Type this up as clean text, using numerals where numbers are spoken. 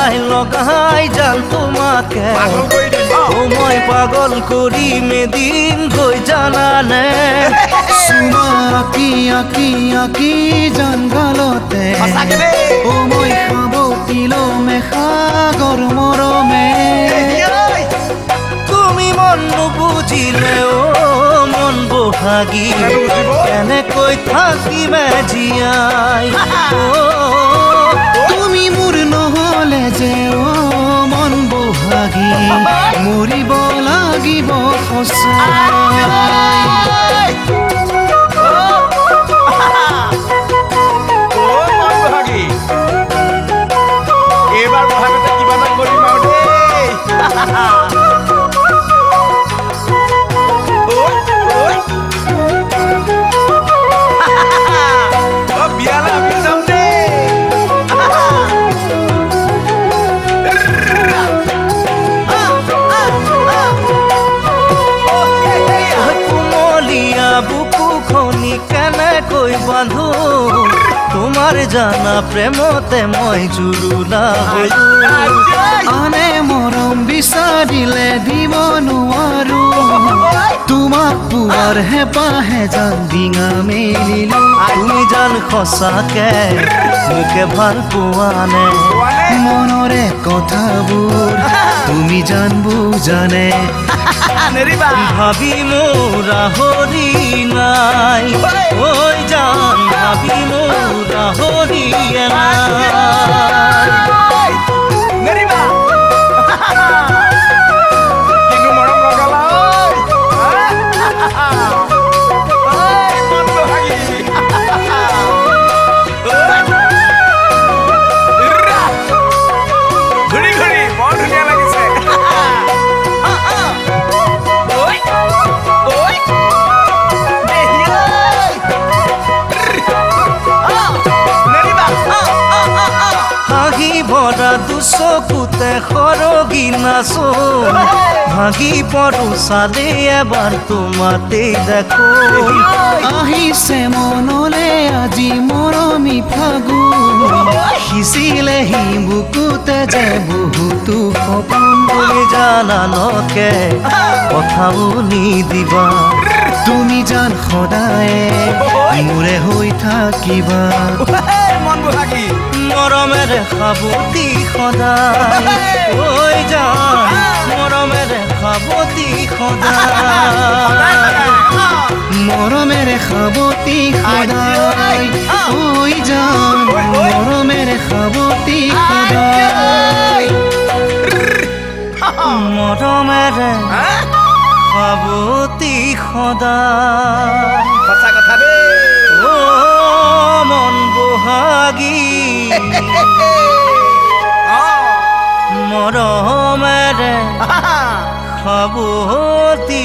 লগাই লগাই জান তোমাকে মই পাগল কৰিম এদিন গৈ জানানে চুমা আঁকি আঁকি আঁকি জান গালতে মই সাৱটিলমে সাগৰ মৰমে তুমি মন নুবুজিলে মন বহাগী কেনেকৈ থাকিমে জীয়াই তুমি মোৰ নহ'লে যে মন বহাগী মৰিব লাগিব সঁচাই এইবাৰ বহাগতে কিবা এটা কৰিম আৰু কেনেকৈ বাঁধো তোমাৰ জানা প্ৰেমতে মই জুৰুলা হলো আনে মৰম বিচাৰিলে দিব নোৱাৰো তোমাক পোৱাৰ হেঁপাহে জান ডিঙা মেলিলো তুমি জান সঁচাকে মোকে ভাল পোৱা নে মনৰে কথাবোৰ তুমি জান বুজানে ভাবি মোৰ হৰি নাই ঐ জান ভাবি মোৰ হৰি ভৰা দুচকুতে সৰগি নাচো ভাগি পৰো চালে এবাৰ তোমাতেই দেখো আহিছে মনলে আজি মৰমী ফাগুন সিঁচিলেহি বুকুতে যে বহুতো সপোন তুমি জানা নকে কথাও নিদিবা তুমি জান সদায় মোৰে হৈ থাকিবা মৰমেৰে সাৱতি সদায় ঐ জান মৰমেৰে সাৱতি সদায় মৰমেৰে সাৱতি সদায় ঐ জান মৰমেৰে সাৱতি সদায় মৰমেৰে সাৱতি সদায় সঁচা কথা দেই মন বহাগী মৰমেৰে সাৱতি